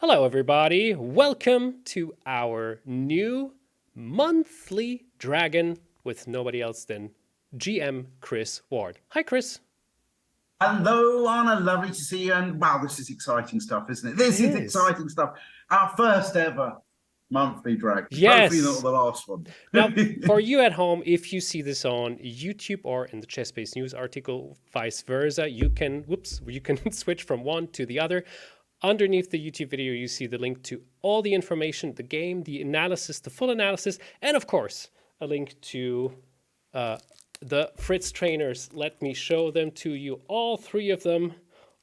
Hello, everybody. Welcome to our new monthly dragon with nobody else than GM Chris Ward. Hi, Chris. Hello, Anna. Lovely to see you. And wow, this is exciting stuff, isn't it? It This is is. exciting stuff. Our first ever monthly dragon. Hopefully not Yes. the last one. Now, for you at home, if you see this on YouTube or in the ChessBase news article, vice versa, you can switch from one to the other. Underneath the YouTube video, you see the link to all the information, the game, the analysis, the full analysis, and of course, a link to the Fritz trainers. Let me show them to you, all three of them,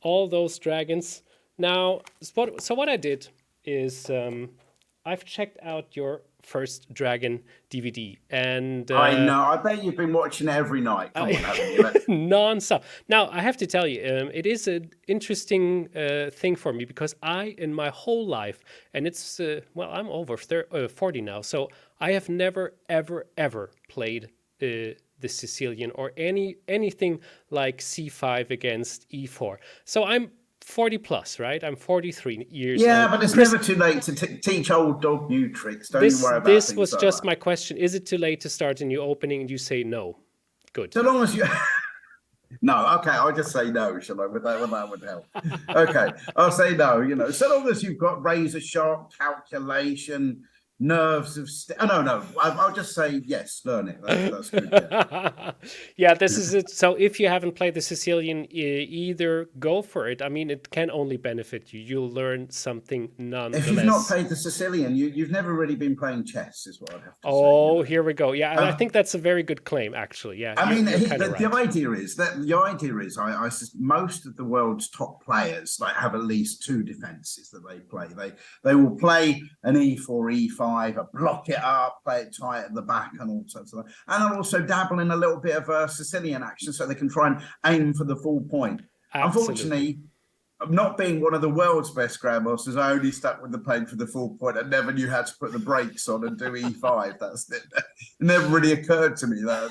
all those dragons. Now, so what I did is I've checked out your first dragon DVD, and I know. I bet you've been watching it every night. Come on, haven't you? non-stop. Now, I have to tell you, it is an interesting thing for me because in my whole life, and it's, I'm over 40 now, so I have never, ever, ever played the Sicilian or anything like C5 against E4. So I'm 40 plus, right? I'm 43 years Yeah, old. but it's Chris, never too late to teach old dog new tricks. Don't you this worry about this things was like just that. my question. Is it too late to start a new opening? And you say no. Good. So long as you... No, okay, I'll just say no, shall I? That would help. Okay, I'll say no, so long as you've got razor sharp calculation, nerves of... no, I'll just say yes, learn it. That's good, yeah. Yeah, this is it. So if you haven't played the Sicilian, either go for it. I mean, it can only benefit you. You'll learn something If you've not nonetheless. played the Sicilian, you've never really been playing chess, is what I'd have to say. Oh, here we go. Yeah, I Um, think that's a very good claim, actually. Yeah, I mean, you're kind of the right. idea is most of the world's top players like have at least two defenses that they play. They will play an E4, E5, block it up, play it tight at the back, and all sorts of that. And they'll also dabble in a little bit of Sicilian action, so they can try and aim for the full point. Absolutely. Unfortunately, not being one of the world's best grandmasters, I only stuck with the playing for the full point and never knew how to put the brakes on and do E5. It never really occurred to me. Anyhow,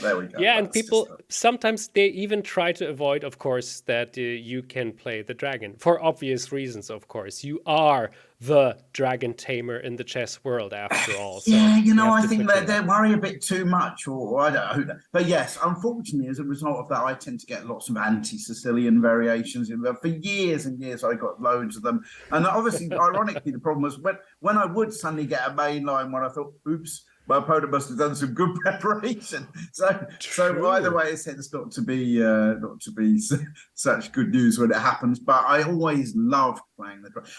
there we go. Yeah, and That's people just sometimes they even try to avoid, of course, that you can play the dragon for obvious reasons. Of course, you are the dragon tamer in the chess world, after all. So yeah, you have I to think put your that they luck. worry a bit too much, or I don't know. But yes, unfortunately, as a result of that, I tend to get lots of anti-Sicilian variations in there. For years and years, I got loads of them. And obviously, ironically, the problem was when I would suddenly get a main line when I thought, oops, my opponent must have done some good preparation. So either True. way, it tends not to be such good news when it happens. But I always loved playing the dragon.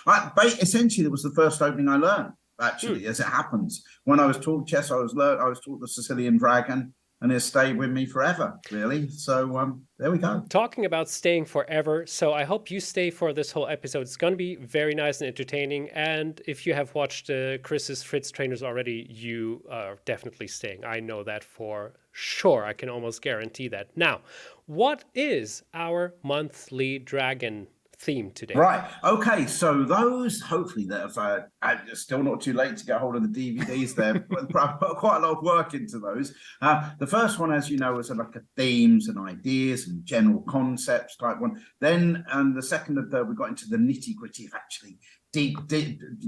Essentially, it was the first opening I learned. Actually, as it happens, when I was taught chess, I was taught the Sicilian Dragon, and it stayed with me forever, really. So there we go. Talking about staying forever, so I hope you stay for this whole episode. It's going to be very nice and entertaining. And if you have watched Chris's Fritz trainers already, you are definitely staying. I know that for sure. I can almost guarantee that. Now, what is our monthly dragon theme today? Right. Okay. So those, hopefully, that have it's still not too late to get hold of the DVDs. There, but I put quite a lot of work into those. The first one, as you know, was like a themes and ideas and general concepts type one. Then, and the second and third, we got into the nitty gritty of actually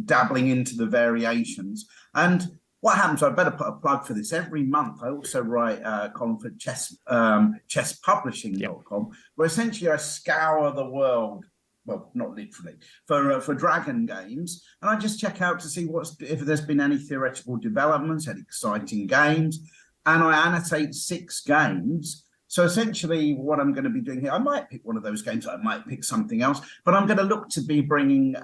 dabbling into the variations. And what happens? I better put a plug for this. Every month, I also write a column for chesspublishing.com, where essentially I scour the world. Well, not literally, for dragon games, and I just check out to see if there's been any theoretical developments, any exciting games, and I annotate 6 games. So essentially, what I'm going to be doing here, I might pick one of those games, I might pick something else, but I'm going to look to be bringing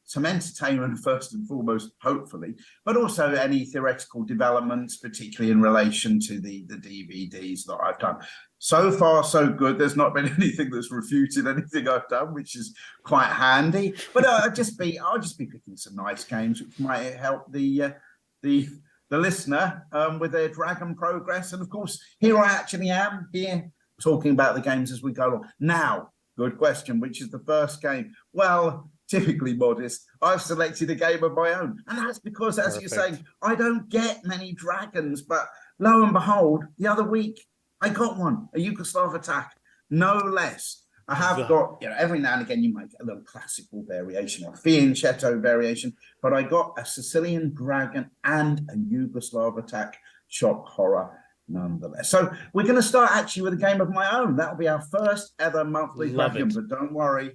some entertainment first and foremost, hopefully, but also any theoretical developments, particularly in relation to the DVDs that I've done. So far, so good. There's not been anything that's refuted anything I've done, which is quite handy. But I'll just be picking some nice games which might help the listener with their dragon progress. And of course, here I actually am here talking about the games as we go along. Now, good question. Which is the first game? Well, typically modest. I've selected a game of my own, and that's because, as you're saying, I don't get many dragons. But lo and behold, the other week I got one, a Yugoslav attack, no less. I have got, every now and again you might get a little classical variation or fianchetto variation, but I got a Sicilian Dragon and a Yugoslav attack shock horror nonetheless. So we're going to start actually with a game of my own. That'll be our first ever monthly Dragon, but don't worry,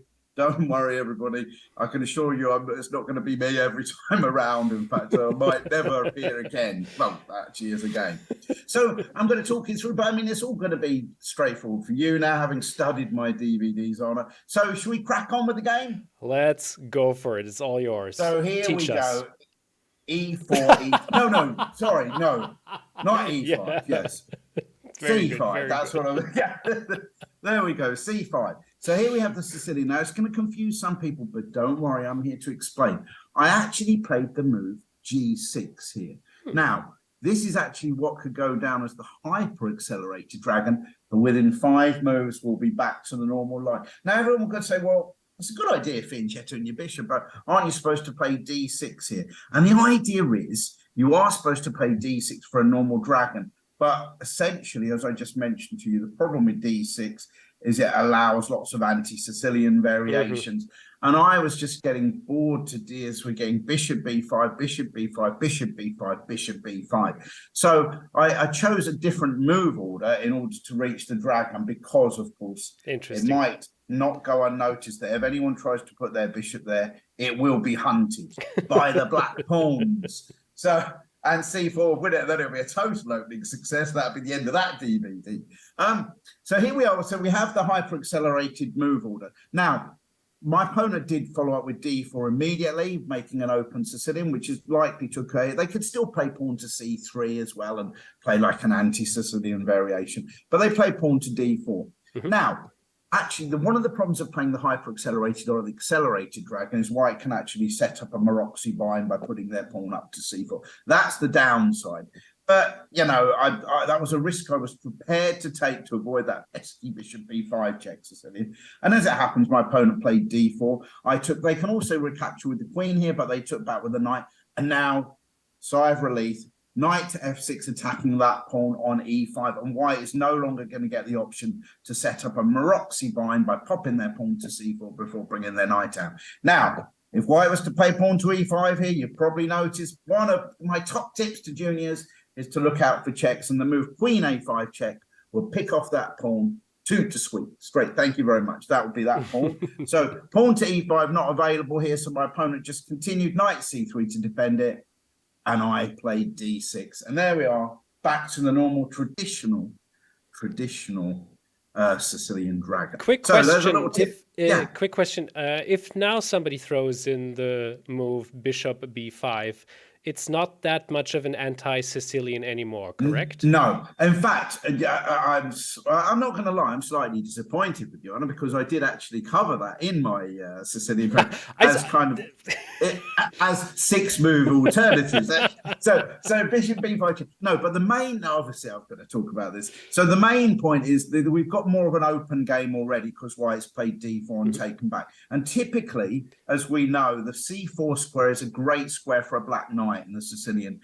everybody. I can assure you it's not going to be me every time around. In fact, I might never appear again. Well, actually, as a game. So I'm going to talk you through, but I mean, it's all going to be straightforward for you now, having studied my DVDs on it. So should we crack on with the game? Let's go for it. It's all yours. So here we go. E4, no, sorry, no, not E5, yes. C5, that's what I'm, yeah. There we go, C5. So here we have the Sicilian. Now, it's going to confuse some people, but don't worry, I'm here to explain. I actually played the move G6 here. Now, this is actually what could go down as the hyper-accelerated dragon, but within 5 moves, we'll be back to the normal line. Now, everyone will say, well, it's a good idea, fianchetto and your bishop, but aren't you supposed to play D6 here? And the idea is you are supposed to play D6 for a normal dragon, but essentially, as I just mentioned to you, the problem with D6 is it allows lots of anti-Sicilian variations. And I was just getting bored to tears. We're getting bishop B5, bishop B5, bishop B5, bishop B5. So I chose a different move order in order to reach the dragon because, of course, it might not go unnoticed that if anyone tries to put their bishop there, it will be hunted by the black pawns. So, and C4 with it, then it'll be a total opening success. That'll be the end of that DVD. So here we are. So we have the hyper-accelerated move order. Now, my opponent did follow up with D4 immediately, making an open Sicilian, which is likely to occur. They could still play pawn to C3 as well and play like an anti-Sicilian variation, but they play pawn to D4. Now, actually, one of the problems of playing the hyper-accelerated or the accelerated dragon is why it can actually set up a Maroczy bind by putting their pawn up to C4. That's the downside. But, that was a risk I was prepared to take to avoid that pesky bishop B5 check Sicilian. And as it happens, my opponent played D4. They can also recapture with the queen here, but they took back with the knight. And now, sigh of relief, knight to F6 attacking that pawn on E5, and white is no longer going to get the option to set up a Maroczy bind by popping their pawn to C4 before bringing their knight out. Now, if white was to play pawn to E5 here, you probably noticed one of my top tips to juniors is to look out for checks, and the move queen A5 check will pick off that pawn to sweep. Straight, thank you very much. That would be that pawn. So pawn to E5 not available here, so my opponent just continued knight C3 to defend it. And I played D6. And there we are, back to the normal traditional Sicilian dragon. Quick question. If now somebody throws in the move bishop B5, it's not that much of an anti-Sicilian anymore, correct? No. In fact, I'm not going to lie, I'm slightly disappointed with you, Anna, because I did actually cover that in my Sicilian dragon as 6-move alternatives. So bishop B5. No, but the main, obviously I'm going to talk about this. So the main point is that we've got more of an open game already because white's played D4 and taken back. And typically, as we know, the C4 square is a great square for a black knight in the Sicilian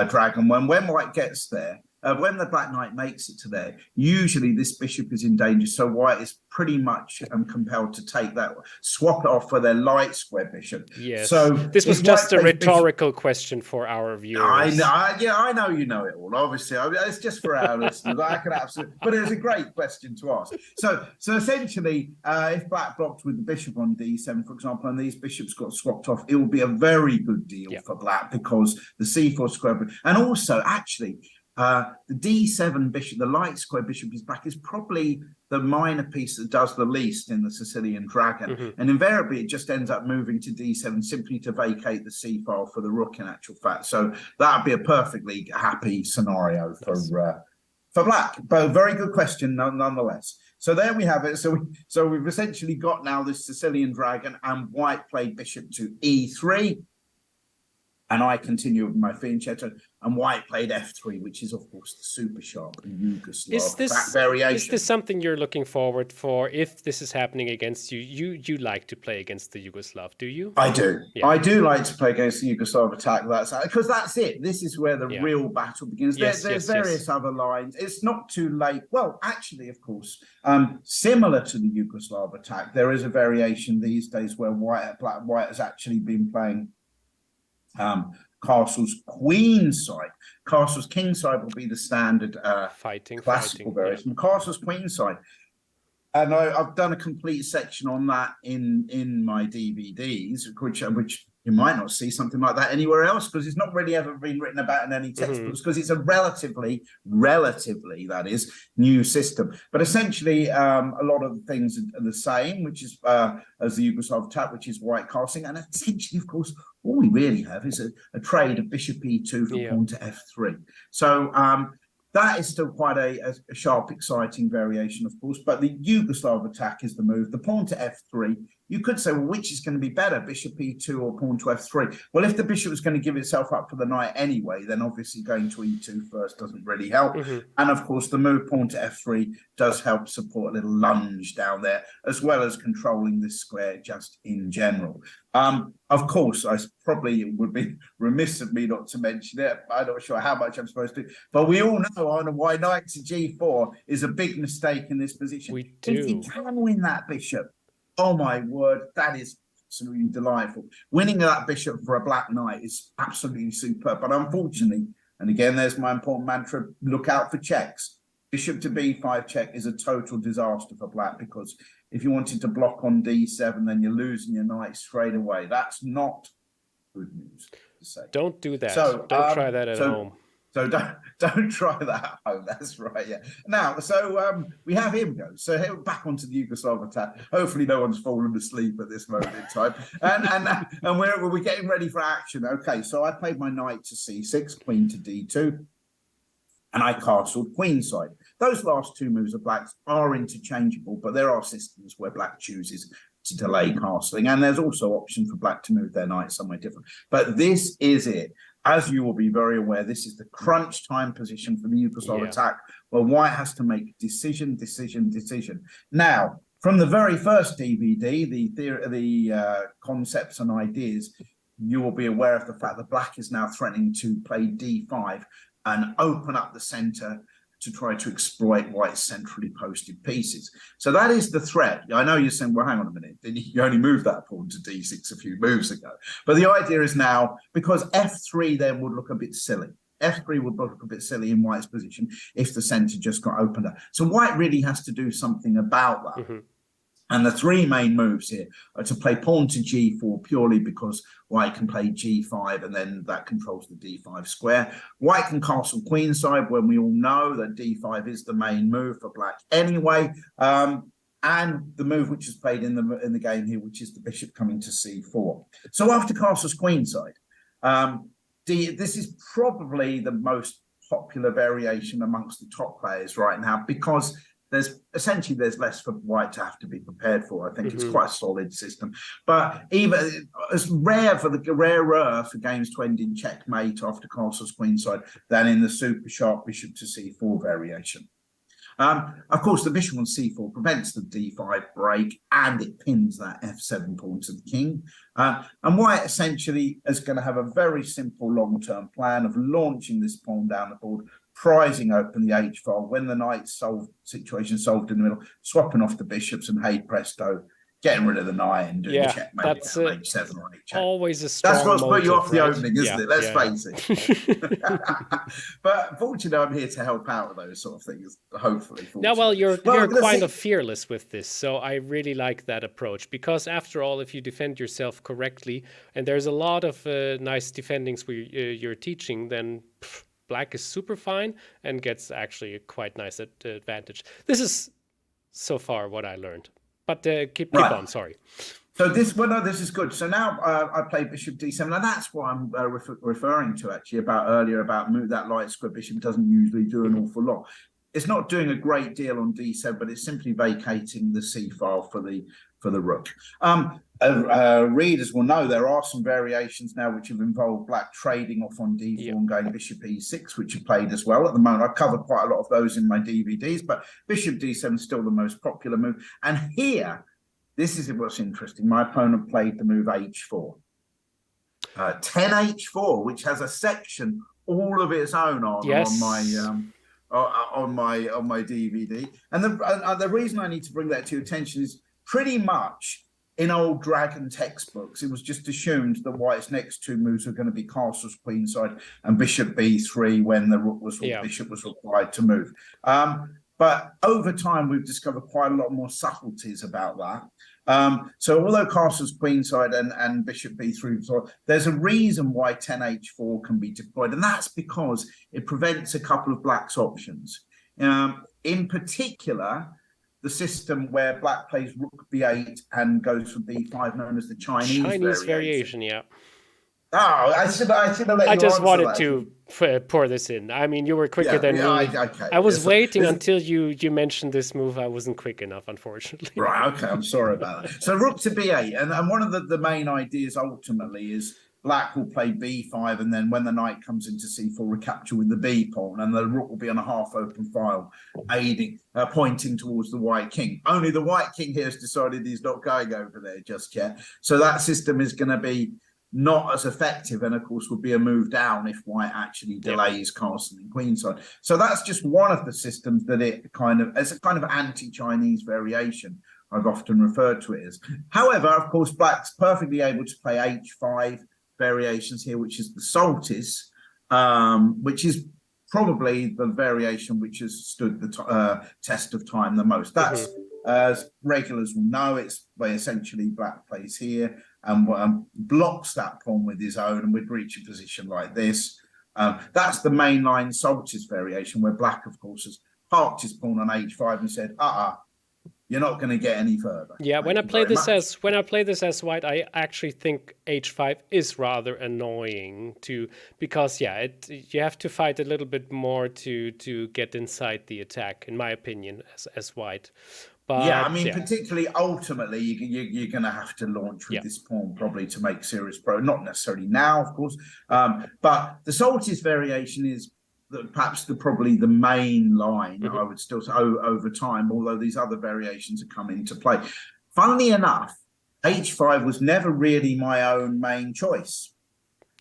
dragon. When white gets there, when the black knight makes it to there, usually this bishop is in danger. So white is pretty much compelled to take that, swap it off for their light square bishop. Yes. So this was just a rhetorical question for our viewers. I know you know it all. Obviously, it's just for our listeners. I can absolutely, but it's a great question to ask. So essentially, if black blocked with the bishop on D7, for example, and these bishops got swapped off, it will be a very good deal for black because the C4 square, and also actually. The D7 bishop, the light square bishop is back, is probably the minor piece that does the least in the Sicilian dragon. And invariably, it just ends up moving to D7 simply to vacate the C file for the rook, in actual fact. So that would be a perfectly happy scenario for black. But very good question, nonetheless. So there we have it. So we've essentially got now this Sicilian dragon, and white played bishop to E3. and I continue with my fianchetto, and white played f3, which is, of course, the super sharp Yugoslav back variation. Is this something you're looking forward for? If this is happening against you, you like to play against the Yugoslav, do you? I do. Yeah. I do like to play against the Yugoslav attack. Because that's it. This is where the real battle begins. There's various other lines. It's not too late. Well, actually, of course, similar to the Yugoslav attack, there is a variation these days where white has actually been playing castle's queen side. Castle's king side will be the standard classical variation. Yeah. Castle's queen side, and I've done a complete section on that in my DVDs, which you might not see something like that anywhere else, because it's not really ever been written about in any textbooks, because it's a relatively that is, new system. But essentially, a lot of the things are the same, which is as the Yugoslav attack, which is white castling, and essentially, of course, all we really have is a trade of bishop e2 for pawn to f3. So that is still quite a sharp, exciting variation, of course. But the Yugoslav attack is the move. The pawn to f3. You could say, well, which is going to be better, bishop e2 or pawn to f3? Well, if the bishop is going to give itself up for the knight anyway, then obviously going to e2 first doesn't really help. And of course, the move pawn to f3 does help support a little lunge down there, as well as controlling this square just in general. Of course, I probably would be remiss of me not to mention it. I'm not sure how much I'm supposed to, but we all know why knight to g4 is a big mistake in this position. We do. If you can win that bishop, oh my word, that is absolutely delightful. Winning that bishop for a black knight is absolutely superb. But unfortunately, and again, there's my important mantra, look out for checks. Bishop to b5 check is a total disaster for black, because if you wanted to block on d7, then you're losing your knight straight away. That's not good news to say. Don't do that. So, don't try that at home. So don't try that at home. That's right. Yeah. Now, so we have him go. So back onto the Yugoslav attack. Hopefully, no one's fallen asleep at this moment in time. And we're getting ready for action. Okay. So I played my knight to c6, queen to d2, and I castled queenside. Those last two moves of black's are interchangeable, but there are systems where black chooses to delay castling, and there's also option for black to move their knight somewhere different. But this is it. As you will be very aware, this is the crunch time position for the Yugoslav attack, where white has to make decision. Now, from the very first DVD, the concepts and ideas, you will be aware of the fact that black is now threatening to play d5 and open up the center to try to exploit white's centrally posted pieces. So that is the threat. I know you're saying, well, hang on a minute, you only moved that pawn to d6 a few moves ago. But the idea is now, because f3 then would look a bit silly. f3 would look a bit silly in white's position if the center just got opened up. So white really has to do something about that. And the three main moves here are to play pawn to g4 purely because white can play g5 and then that controls the d5 square. White can castle queenside when we all know that d5 is the main move for black anyway. And the move which is played in the game here, which is the bishop coming to c4. So after castles queenside, this is probably the most popular variation amongst the top players right now, because there's less for white to have to be prepared for. I think it's quite a solid system. But even it's rarer for games to end in checkmate after castles queenside than in the super sharp bishop to c4 variation. Of course, the bishop on c4 prevents the d5 break, and it pins that f7 pawn to the king. And white essentially is going to have a very simple long-term plan of launching this pawn down the board, prizing open the h-file when the knight's situation solved in the middle, swapping off the bishops, and hey presto, getting rid of the knight and doing checkmate. That's h7 or h8. Always a strong That's what's put you off the right? opening, isn't it? Let's face it. But fortunately, I'm here to help out with those sort of things. Hopefully. Now, well, you're kind of fearless with this, so I really like that approach, because after all, if you defend yourself correctly, and there's a lot of nice defendings where you're teaching, then black is super fine and gets actually a quite nice advantage. This is so far what I learned. But keep on, sorry. So this is good. So now I play bishop d7, and that's what I'm referring to actually earlier about move that light square bishop doesn't usually do an awful lot. it's not doing a great deal on d7, but it's simply vacating the c file for the rook. Readers will know there are some variations now which have involved black trading off on d4 and going bishop e6, which are played as well at the moment. I've covered quite a lot of those in my DVDs, but bishop d7 is still the most popular move. And here, this is what's interesting. My opponent played the move h4. 10h4, which has a section all of its own on my DVD. And the reason I need to bring that to your attention is pretty much in old Dragon textbooks, it was just assumed that White's next two moves were going to be castles queenside and bishop b3 when the rook was bishop was required to move. But over time, we've discovered quite a lot more subtleties about that. So although castles queenside and bishop b3, so there's a reason why 10h4 can be deployed, and that's because it prevents a couple of black's options. In particular, the system where black plays rook b8 and goes for b5, known as the Chinese variation. Yeah. Oh, I should have let you I just wanted that. to pour this in. I mean, you were quicker than me. Okay. I was waiting until you mentioned this move. I wasn't quick enough, unfortunately. Right, okay, I'm sorry about that. So rook to b8, and one of the main ideas ultimately is black will play b5, and then when the knight comes into c4, recapture with the b pawn, and the rook will be on a half-open file, pointing towards the white king. Only the white king here has decided he's not going over there just yet. So that system is going to be not as effective, and of course would be a move down if white actually delays castle and queenside. So that's just one of the systems that it as a kind of anti-Chinese variation I've often referred to it as. However, of course, black's perfectly able to play h5 variations here, which is the Saltis, which is probably the variation which has stood the test of time the most. That's, as regulars will know, it's where essentially black plays here and blocks that pawn with his own, and we'd reach a position like this. That's the mainline Saltis variation, where black, of course, has parked his pawn on h5 and said, you're not going to get any further. Yeah, when I play this as white, I actually think h5 is rather annoying because you have to fight a little bit more to get inside the attack, in my opinion, as white. But, yeah, I mean, particularly ultimately, you're going to have to launch with this pawn probably to make serious progress. Not necessarily now, of course, but the Saltis variation is perhaps probably the main line. I would still say over time, although these other variations have come into play. Funnily enough, h5 was never really my own main choice.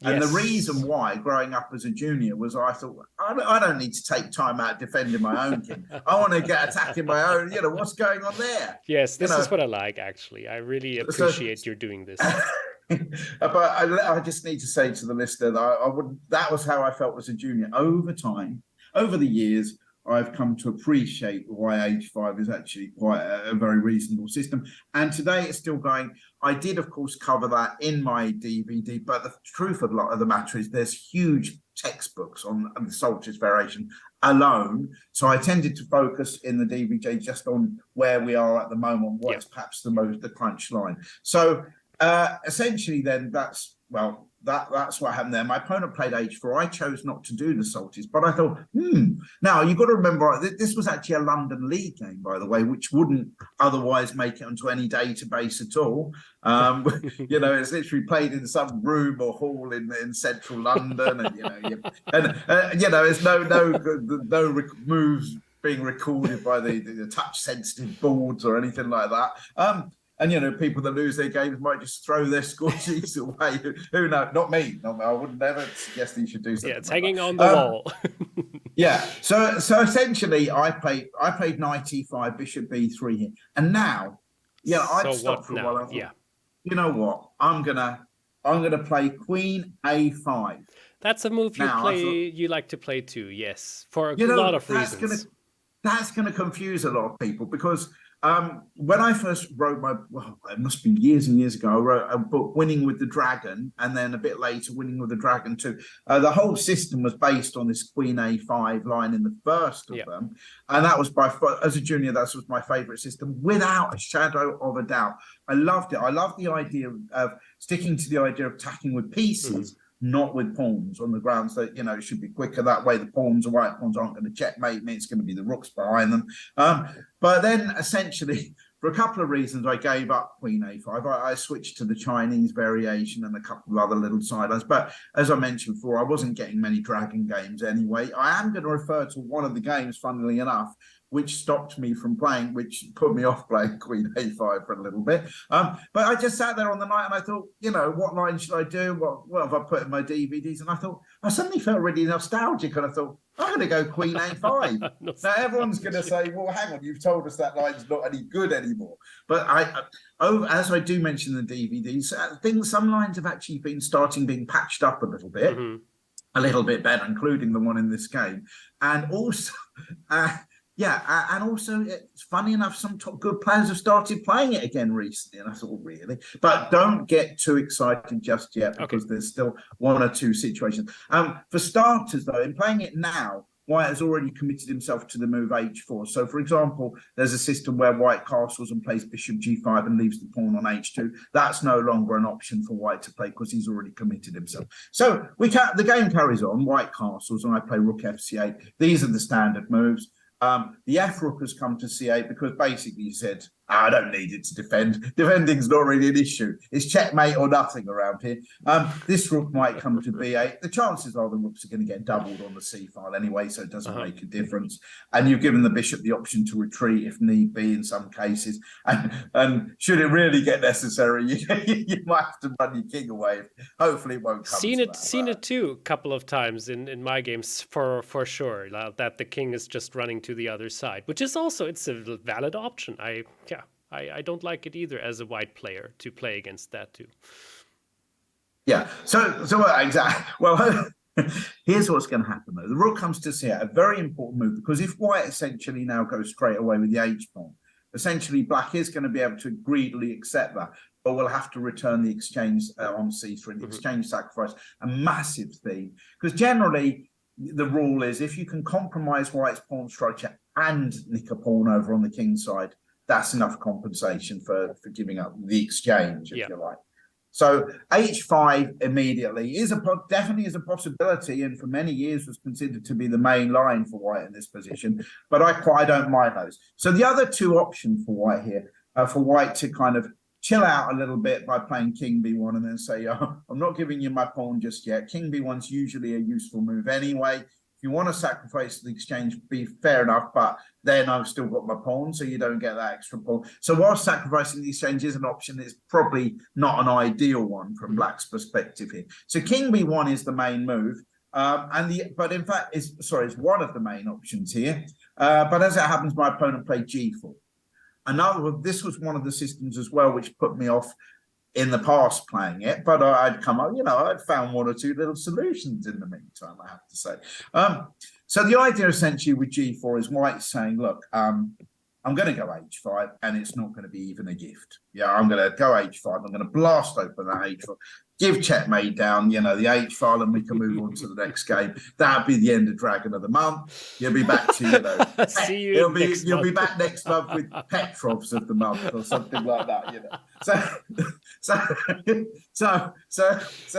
And the reason why, growing up as a junior, was I thought, I don't need to take time out defending my own king. I want to get attacking my own. What's going on there? Yes, this is what I like, actually. I really appreciate you doing this. But I just need to say to the listener that that was how I felt as a junior. Over time, over the years, I've come to appreciate why h5 is actually quite a very reasonable system. And today it's still going. I did, of course, cover that in my DVD, but the truth of the matter is there's huge textbooks on the Saltis variation alone. So I tended to focus in the DVD just on where we are at the moment, what's perhaps the crunch line. So essentially then that's what happened there. My opponent played h4. I chose not to do the Saltis, but I thought, Now, you've got to remember, this was actually a London League game, by the way, which wouldn't otherwise make it onto any database at all. It's literally played in some room or hall in central London, and there's no moves being recorded by the touch-sensitive boards or anything like that. And, people that lose their games might just throw their score sheets away. Who knows? Not me. I would never suggest you should do something. Yeah, it's hanging on the wall. So essentially, I played knight e5, bishop b3 here. And now, I'd stop for a while. You know what? I'm gonna play queen a5. That's a move you like to play too, yes. For a lot of reasons. That's gonna confuse a lot of people because when I first wrote it must be years and years ago, I wrote a book, Winning with the Dragon, and then a bit later, Winning with the Dragon 2. The whole system was based on this Queen A5 line in the first of them. And that was as a junior, that was my favorite system, without a shadow of a doubt. I loved it. I loved the idea of sticking to the idea of attacking with pieces, not with pawns, on the grounds that, you know, it should be quicker. That way the pawns, the white pawns, aren't going to checkmate me. It's going to be the rooks behind them. But then essentially, for a couple of reasons, I gave up queen a5. I switched to the Chinese variation and a couple of other little sidelines. But as I mentioned before, I wasn't getting many dragon games anyway. I am going to refer to one of the games, funnily enough, which stopped me from playing, which put me off playing queen a5 for a little bit. But I just sat there on the night and I thought, you know, what line should I do? What have I put in my DVDs? And I thought, I suddenly felt really nostalgic, and I thought, I'm going to go queen a5. Now, everyone's going to say, well, hang on, you've told us that line's not any good anymore. But as I do mention in the DVDs, some lines have actually been being patched up a little bit. A little bit better, including the one in this game. And also... and also, it's funny enough, some good players have started playing it again recently, and I thought, really? But don't get too excited just yet, because there's still one or two situations. For starters, though, in playing it now, White has already committed himself to the move h4. So, for example, there's a system where White castles and plays bishop g5 and leaves the pawn on h2. That's no longer an option for White to play, because he's already committed himself. So the game carries on. White castles, and I play rook fc8. These are the standard moves. The F rook has come to c8 because basically he said, I don't need it to defend. Defending's not really an issue. It's checkmate or nothing around here. This rook might come to b8. The chances are the rooks are going to get doubled on the c file anyway, so it doesn't make a difference. And you've given the bishop the option to retreat if need be in some cases. And should it really get necessary, you might have to run your king away. Hopefully it won't come to that. Seen it too a couple of times in my games for sure, that the king is just running to the other side, which is also, it's a valid option. I don't like it either as a white player to play against that too. Yeah. So exactly. Well, here's what's going to happen though. The rook comes to c8, a very important move, because if White essentially now goes straight away with the h pawn, essentially Black is going to be able to greedily accept that, but we'll have to return the exchange on c3. The exchange sacrifice, a massive theme, because generally the rule is if you can compromise White's pawn structure and nick a pawn over on the king side, that's enough compensation for giving up the exchange, if you like. So h5 immediately definitely is a possibility, and for many years was considered to be the main line for White in this position. But I don't mind those. So the other two options for White here are for White to kind of chill out a little bit by playing king b1 and then say, oh, I'm not giving you my pawn just yet. King b1's usually a useful move anyway. If you want to sacrifice the exchange, be fair enough, but then I've still got my pawn, so you don't get that extra pawn. So while sacrificing the exchange is an option, it's probably not an ideal one from Black's perspective here. So king b1 is the main move, but in fact, it's one of the main options here. But as it happens, my opponent played g4. This was one of the systems as well, which put me off in the past playing it, but I'd come up, I'd found one or two little solutions in the meantime, I have to say. So the idea essentially with g4 is White saying, look, I'm going to go h5, and it's not going to be even a gift. Yeah, I'm going to go h5. I'm going to blast open that h5, give checkmate down, the h file, and we can move on to the next game. That'll be the end of Dragon of the Month. You'll be back to, see you you'll be back next month with Petrovs of the month or something like that. So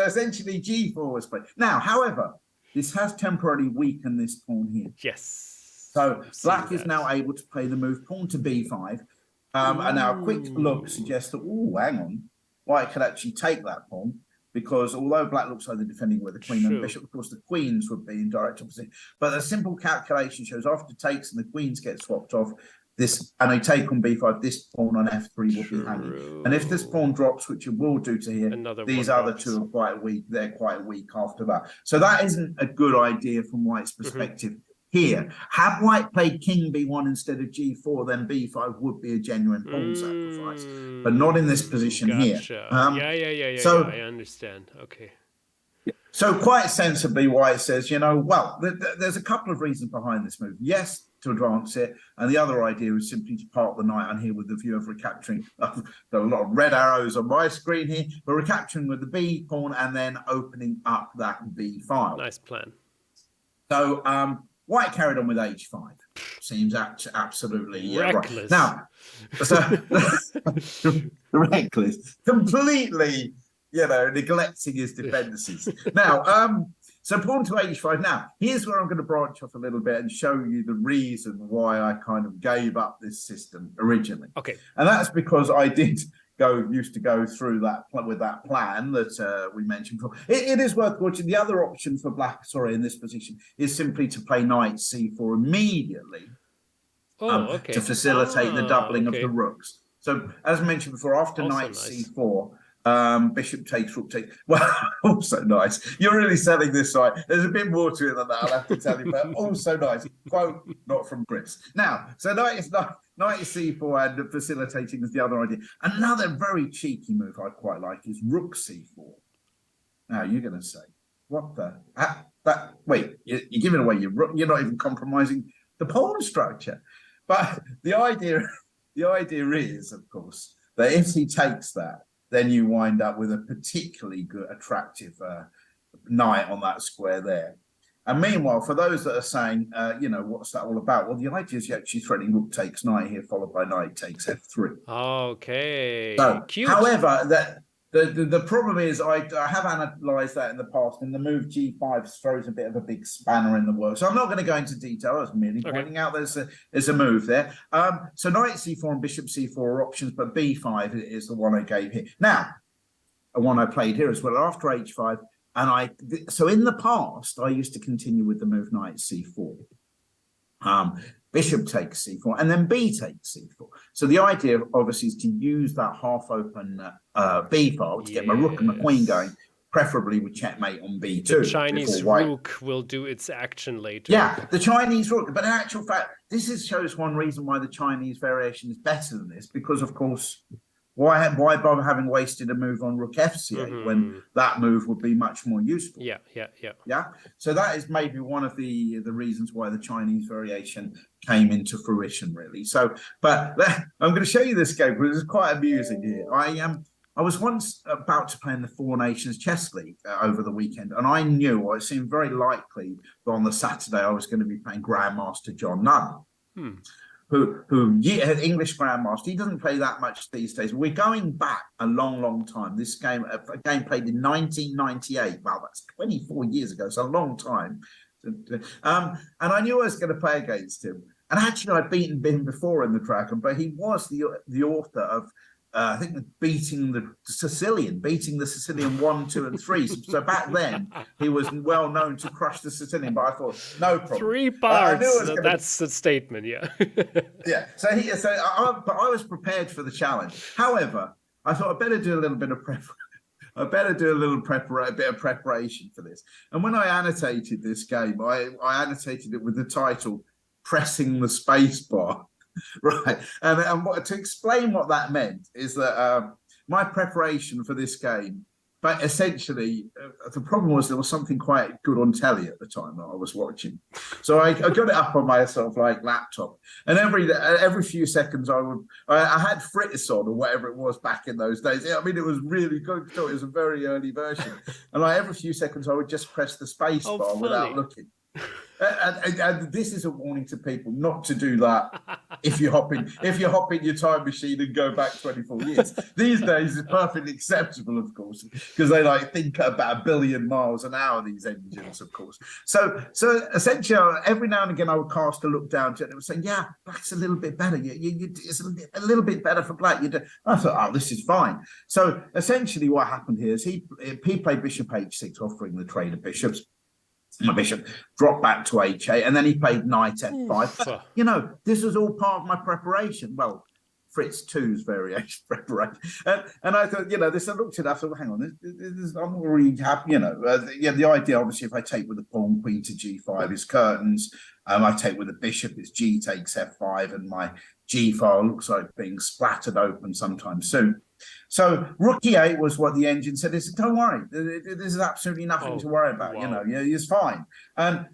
essentially G4 was played. Now, however, this has temporarily weakened this pawn here. Yes. So Black is now able to play the move pawn to b5. And now a quick look suggests that, hang on, White could actually take that pawn, because although Black looks like they're defending with the queen and bishop, of course the queens would be in direct opposite. But a simple calculation shows after takes and the queens get swapped off, and they take on b5, this pawn on f3 will be hanging. And if this pawn drops, which it will do to here, these other two are quite weak. They're quite weak after that. So that isn't a good idea from White's perspective. Here, had White played king b1 instead of g4, then b5 would be a genuine pawn sacrifice, but not in this position here. So I understand. Okay. So quite sensibly, White says, well, there's a couple of reasons behind this move. Yes, to advance it, and the other idea is simply to park the knight on here with the view of recapturing. There are a lot of red arrows on my screen here, but recapturing with the b pawn and then opening up that b file. Nice plan. So White carried on with h5. Seems absolutely reckless. Right. Now, so reckless, completely neglecting his defences. Now, so pawn to h5. Now, here's where I'm going to branch off a little bit and show you the reason why I kind of gave up this system originally. Okay. And that's because I used to go through that with that plan that we mentioned before. It is worth watching. The other option for black, in this position, is simply to play knight c4 immediately to facilitate the doubling of the rooks. So, as mentioned before, after knight c4, bishop takes, rook takes. Well, also nice. You're really selling this side. There's a bit more to it than that, I'll have to tell you, but also nice. Quote, not from Chris. Now, so knight is c4 and facilitating is the other idea. Another very cheeky move I quite like is rook c4. Now, you're going to say, what the? Wait, you're giving away your rook. You're not even compromising the pawn structure. But the idea is, of course, that if he takes that, then you wind up with a particularly good, attractive knight on that square there. And meanwhile, for those that are saying, what's that all about? Well, the idea is you're actually threatening rook takes knight here, followed by knight takes f3. Okay. So, cute. however, the problem is I have analysed that in the past, and the move g5 throws a bit of a big spanner in the works. So I'm not going to go into detail. I was merely pointing out there's a move there. So knight c4 and bishop c4 are options, but b5 is the one I gave here. Now, the one I played here as well after h5. And so in the past, I used to continue with the move knight c4. Bishop takes c4, and then b takes c4. So the idea, obviously, is to use that half-open b file to get my rook and my queen going, preferably with checkmate on b2. The Chinese rook will do its action later. Yeah, the Chinese rook. But in actual fact, this shows one reason why the Chinese variation is better than this, because, of course, why bother having wasted a move on rook fc8 when that move would be much more useful? Yeah. So that is maybe one of the reasons why the Chinese variation came into fruition, really. So, but I'm going to show you this game because it's quite amusing here. I was once about to play in the Four Nations Chess League over the weekend, and I knew, or it seemed very likely, that on the Saturday I was going to be playing Grandmaster John Nunn. Who English Grandmaster. He doesn't play that much these days. We're going back a long time. This game, a game played in 1998. Wow, that's 24 years ago. It's a long time. And I knew I was going to play against him. And actually, I'd beaten him before in the Dragon, but he was the author of, I think, beating the Sicilian 1, 2, and 3. So back then, he was well known to crush the Sicilian. But I thought, no problem. 3 parts. That's the statement. Yeah. Yeah. But I was prepared for the challenge. However, I thought I'd better do a little bit of bit of preparation for this. And when I annotated this game, I annotated it with the title "Pressing the Spacebar." Right, and to explain what that meant is that my preparation for this game, but essentially the problem was there was something quite good on telly at the time that I was watching, so I got it up on my sort of like laptop, and every few seconds I had Fritz on or whatever it was back in those days. I mean, it was really good. It was a very early version, and every few seconds I would just press the space bar without looking. And this is a warning to people not to do that if you hop in your time machine and go back 24 years. These days it's perfectly acceptable, of course, because they think at about 1 billion miles an hour, these engines, of course. So essentially, every now and again I would cast a look down to it and it was saying, yeah, black's a little bit better. It's a little bit better for black. I thought, oh, this is fine. So essentially what happened here is he played bishop h6, offering the trade of bishops. My bishop dropped back to h8, and then he played knight f5. This was all part of my preparation. Well, Fritz 2's variation preparation. And I thought, this, I looked at it, I thought, hang on, I'm already happy, the idea, obviously, if I take with the pawn, queen to g5 is curtains. I take with the bishop, it's g takes f5, and my g file looks like being splattered open sometime soon. So rook e8 was what the engine said. It said, don't worry, there's absolutely nothing to worry about. Wow. It's fine. And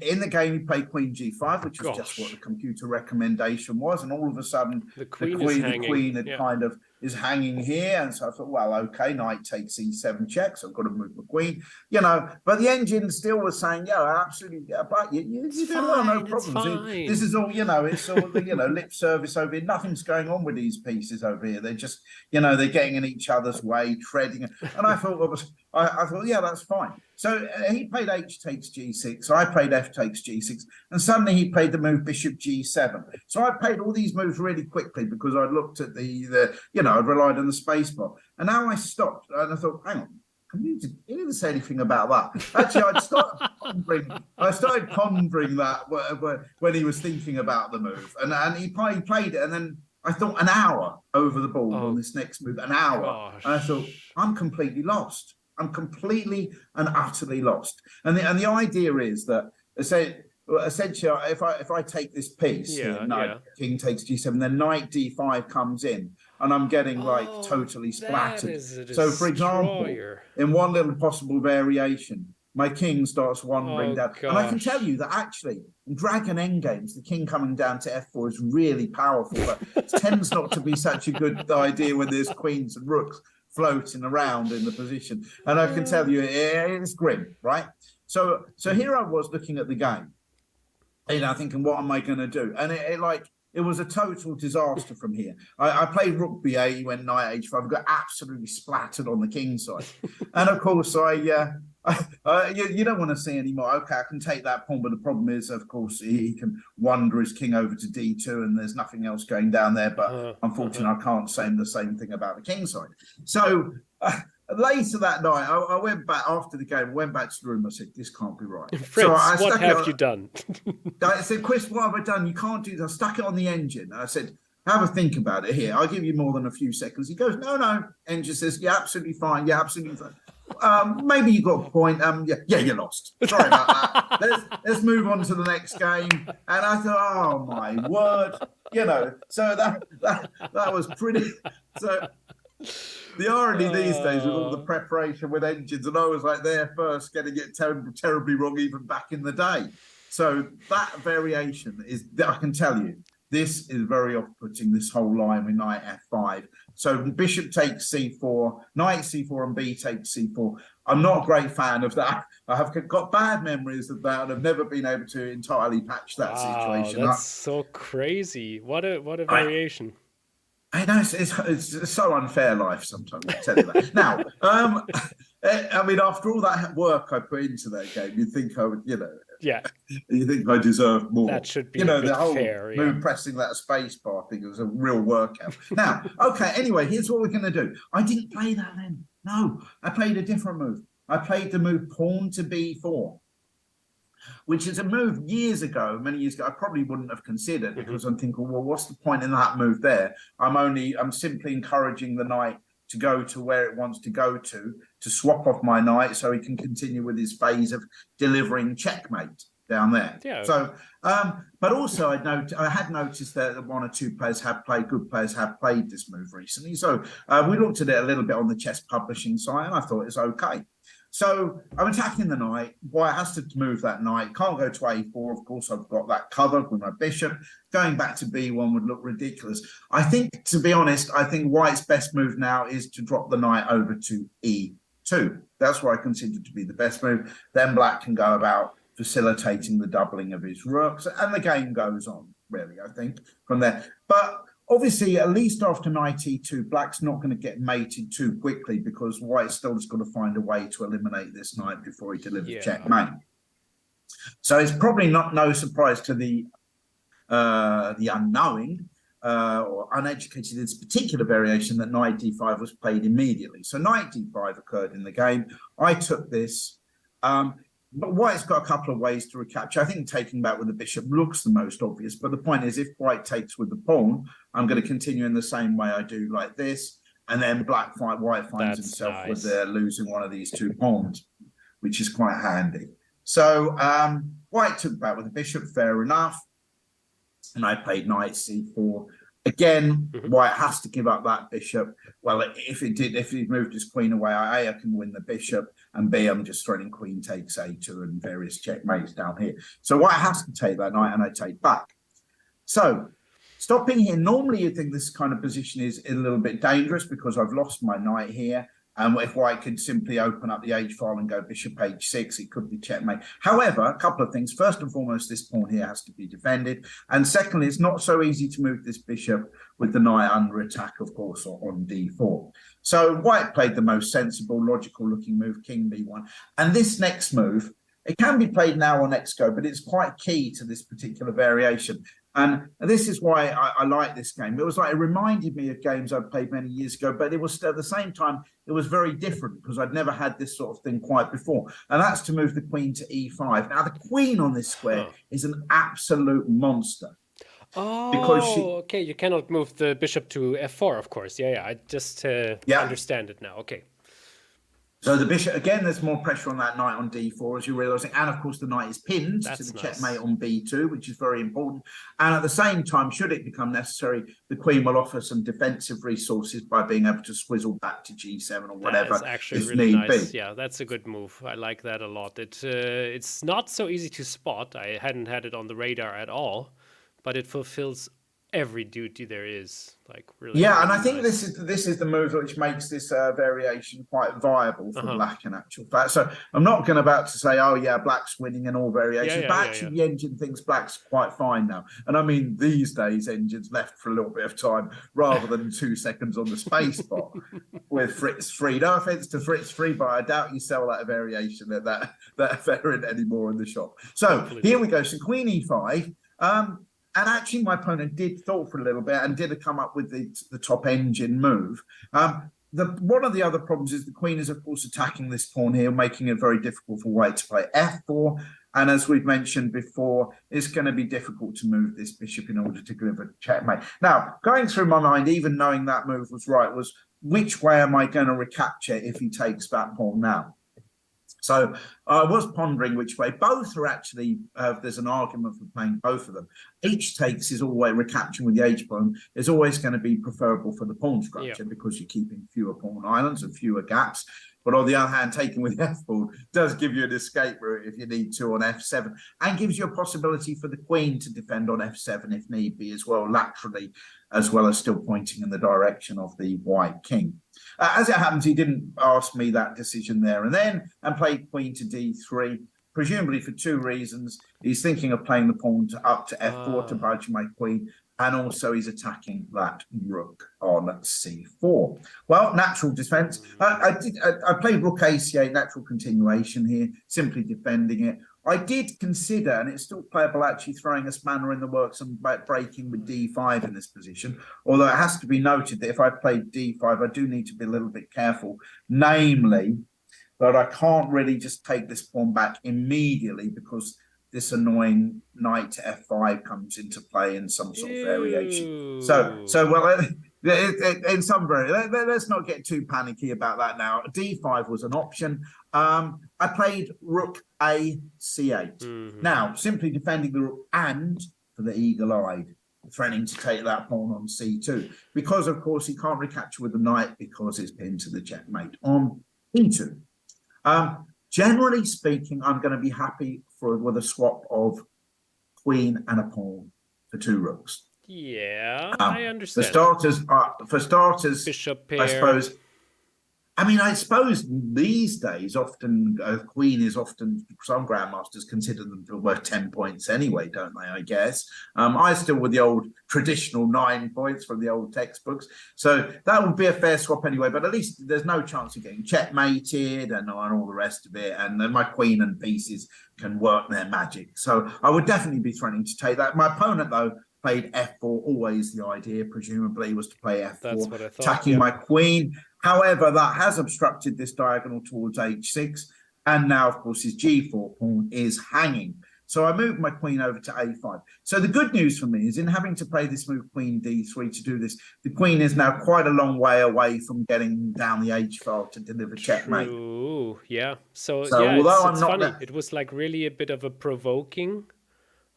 in the game, he played queen g5, which was just what the computer recommendation was. And all of a sudden, the queen had kind of is hanging here, and so I thought, well, okay, knight takes e7 check, so I've got to move my queen, you know. But the engine still was saying, yeah, absolutely, yeah, but you did well, no problems. This is all, you know, it's all the, you know, lip service over here. Nothing's going on with these pieces over here. They're just, you know, they're getting in each other's way, treading. And I thought, I thought, yeah, that's fine. So he played h takes g6. I played f takes g6, and suddenly he played the move bishop g7. So I played all these moves really quickly because I looked at the you know, I relied on the space bar. And now I stopped and I thought, hang on, he didn't say anything about that. Actually, I started pondering that when he was thinking about the move, and he played it, and then I thought an hour over the board on this next move, an hour. Gosh. And I thought, I'm completely lost. I'm completely and utterly lost. And the idea is that, essentially, if I take this piece, king takes g7, then knight d5 comes in, and I'm getting like totally splattered. So, for example, in one little possible variation, my king starts wandering down. Gosh. And I can tell you that actually, in Dragon endgames, the king coming down to f4 is really powerful, but it tends not to be such a good idea when there's queens and rooks floating around in the position. And I can tell you, it's grim, right? So here I was looking at the game, you know, thinking, what am I going to do? And it was a total disaster from here. I played rook b8, he went knight h5, got absolutely splattered on the king side. And of course, you don't want to see anymore. Okay, I can take that pawn, but the problem is, of course, he can wander his king over to d2, and there's nothing else going down there. But unfortunately, I can't say the same thing about the king side. So later that night, I went back after the game. I went back to the room. I said, "This can't be right." Fritz, what have you done? I said, "Chris, what have I done? You can't do that." I stuck it on the engine. I said, "Have a think about it here. I'll give you more than a few seconds." He goes, "No." Engine says, "Yeah, absolutely fine. Yeah, absolutely fine." Maybe you got a point. Yeah, you lost. Sorry about that. Let's move on to the next game. And I thought, oh my word, you know. So that was pretty. So the irony these days with all the preparation with engines, and I was like there first, getting it terribly wrong even back in the day. So that variation is, I can tell you, this is very off-putting, this whole line with knight f5. So bishop takes c4, knight c4, and b takes c4. I'm not a great fan of that. I have got bad memories of that, and I've never been able to entirely patch that situation. That's so crazy. What a variation. I know, it's so unfair life sometimes, I tell you that. Now, I mean, after all that work I put into that game, you'd think I would, you know, you think I deserve more. That should be, you know, the whole fair, move pressing that space bar thing was a real workout. Now, okay, anyway, here's what we're going to do. I didn't play that then. No, I played a different move. I played the move pawn to b4, which is a move many years ago, I probably wouldn't have considered, because I'm thinking, well, what's the point in that move there? I'm simply encouraging the knight to go to where it wants to go to swap off my knight so he can continue with his phase of delivering checkmate down there. Yeah. So, but also I had noticed that one or two good players have played this move recently. So we looked at it a little bit on the chess publishing site, and I thought it's okay. So I'm attacking the knight. White has to move that knight. Can't go to a4. Of course, I've got that covered with my bishop. Going back to b1 would look ridiculous. I think, to be honest, I think White's best move now is to drop the knight over to e2. That's what I consider to be the best move. Then Black can go about facilitating the doubling of his rooks, and the game goes on, really, I think, from there. But obviously, at least after knight e2, Black's not going to get mated too quickly, because White's still just got to find a way to eliminate this knight before he delivers checkmate. So it's probably no surprise to the unknowing or uneducated in this particular variation that knight d5 was played immediately. So knight d5 occurred in the game. I took this. But White's got a couple of ways to recapture. I think taking back with the bishop looks the most obvious. But the point is, if White takes with the pawn, I'm going to continue in the same way I do, like this. And then White finds himself with losing one of these two pawns, which is quite handy. So White took back with the bishop, fair enough. And I played knight c4. Again, White has to give up that bishop. Well, if he moved his queen away, I can win the bishop, and B, I'm just threatening queen takes a2 and various checkmates down here. So White has to take that knight, and I take back. So Stopping here, normally you'd think this kind of position is a little bit dangerous because I've lost my knight here. If white could simply open up the h file and go bishop h6, it could be checkmate. However, a couple of things. First and foremost, this pawn here has to be defended. And secondly, it's not so easy to move this bishop with the knight under attack, of course, on d4. So white played the most sensible, logical looking move, king b1. And this next move, it can be played now or next go, but it's quite key to this particular variation. And this is why I like this game. It reminded me of games I've played many years ago, but it was at the same time, it was very different because I'd never had this sort of thing quite before. And that's to move the queen to e5. Now, the queen on this square is an absolute monster. Oh, okay. You cannot move the bishop to f4, of course. Yeah. I just understand it now. Okay. So the bishop, again, there's more pressure on that knight on d4, as you're realizing. And of course, the knight is pinned to the checkmate on b2, which is very important. And at the same time, should it become necessary, the queen will offer some defensive resources by being able to swizzle back to g7 or whatever. That's actually really nice. Yeah, that's a good move. I like that a lot. It's not so easy to spot. I hadn't had it on the radar at all, but it fulfills every duty there is, like really. Yeah, really and I think nice. this is the move which makes this variation quite viable for black in actual fact. So I'm not going about to say, oh yeah, black's winning in all variations, but actually the engine thinks black's quite fine now. And I mean, these days engines left for a little bit of time rather than 2 seconds on the space bar with Fritz free. No offense to Fritz free, but I doubt you sell that variation at that variant anymore in the shop. So here we go. So queen e5. And actually, my opponent did thought for a little bit and did come up with the top engine move. One of the other problems is the queen is, of course, attacking this pawn here, making it very difficult for white to play f4. And as we've mentioned before, it's going to be difficult to move this bishop in order to deliver checkmate. Now, going through my mind, even knowing that move was right, was which way am I going to recapture if he takes that pawn now? So I was pondering which way. Both are actually, there's an argument for playing both of them. H takes is always, recapturing with the H pawn is always going to be preferable for the pawn structure because you're keeping fewer pawn islands and fewer gaps. But on the other hand, taking with the F pawn does give you an escape route if you need to on F7 and gives you a possibility for the queen to defend on F7 if need be as well, laterally, as well as still pointing in the direction of the white king. As it happens, he didn't ask me that decision there and then and played queen to d3, presumably for 2 reasons. He's thinking of playing the pawn up to f4 to budge my queen, and also he's attacking that rook on c4. Well, natural defense. I played rook a8, natural continuation here, simply defending it. I did consider, and it's still playable, actually throwing a spanner in the works and breaking with d5 in this position. Although it has to be noted that if I played d5, I do need to be a little bit careful. Namely, that I can't really just take this pawn back immediately because this annoying knight to f5 comes into play in some sort of variation. So well, in some variation, let's not get too panicky about that now. d5 was an option. I played rook a c8. Now, simply defending the rook and, for the eagle-eyed, threatening to take that pawn on c2. Because, of course, he can't recapture with the knight because it's pinned to the checkmate on e2. Generally speaking, I'm going to be happy with a swap of queen and a pawn for 2 rooks. Yeah, I understand. For starters, bishop pair. I suppose these days, often queen is often, some grandmasters consider them to be worth 10 points anyway, don't they, I guess? I still with the old traditional 9 points from the old textbooks. So that would be a fair swap anyway, but at least there's no chance of getting checkmated and all the rest of it. And then my queen and pieces can work their magic. So I would definitely be threatening to take that. My opponent, though, played f4. Always the idea, presumably, was to play f4. That's what I thought. Attacking my queen. However, that has obstructed this diagonal towards h6. And now, of course, his g4 pawn is hanging. So I moved my queen over to a5. So the good news for me is in having to play this move queen d3 to do this, the queen is now quite a long way away from getting down the h file to deliver checkmate. Ooh, yeah. So yeah, although it's funny. It was like really a bit of a provoking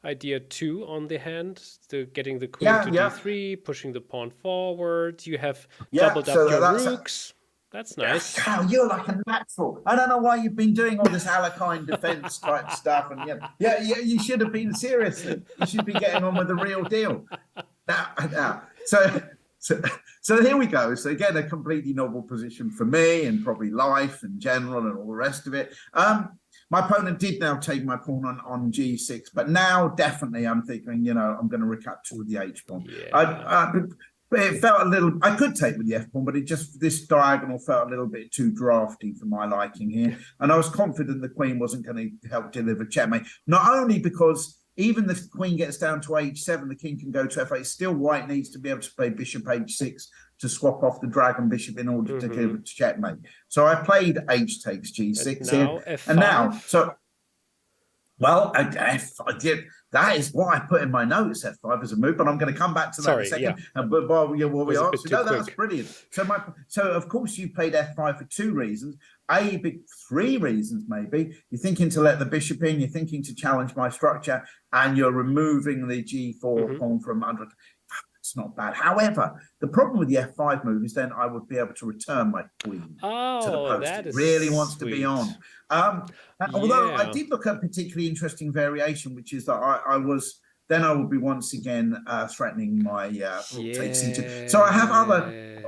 idea too on the hand, getting the queen to d3, pushing the pawn forward. You have doubled up your rooks. That's nice. Oh, you're like a natural. I don't know why you've been doing all this Alakine defense type stuff. And you should have been, seriously. You should be getting on with the real deal. So here we go. So again, a completely novel position for me and probably life in general and all the rest of it. My opponent did now take my pawn on g6, but now definitely I'm thinking, I'm going to recapture the h pawn. Yeah. It felt a little. I could take with the f pawn, but this diagonal felt a little bit too drafty for my liking here, and I was confident the queen wasn't going to help deliver checkmate. Not only because even the queen gets down to h7, the king can go to f8. Still, white needs to be able to play bishop h6 to swap off the dragon bishop in order to give it checkmate. So I played h takes g6 here, F5? and now well, I did. That is what I put in my notes, F5 as a move, but I'm going to come back to that in a second. Yeah. But while we are, that's Quick. brilliant. So of course you played F5 for two reasons. Three reasons maybe. You're thinking to let the bishop in. You're thinking to challenge my structure, and you're removing the G4 pawn from under. It's not bad. However, the problem with the F5 move is then I would be able to return my queen to the post. That it is really wants to be on. Although I Yeah. did look at a particularly interesting variation, which is that I would be once again threatening my take c2. So I have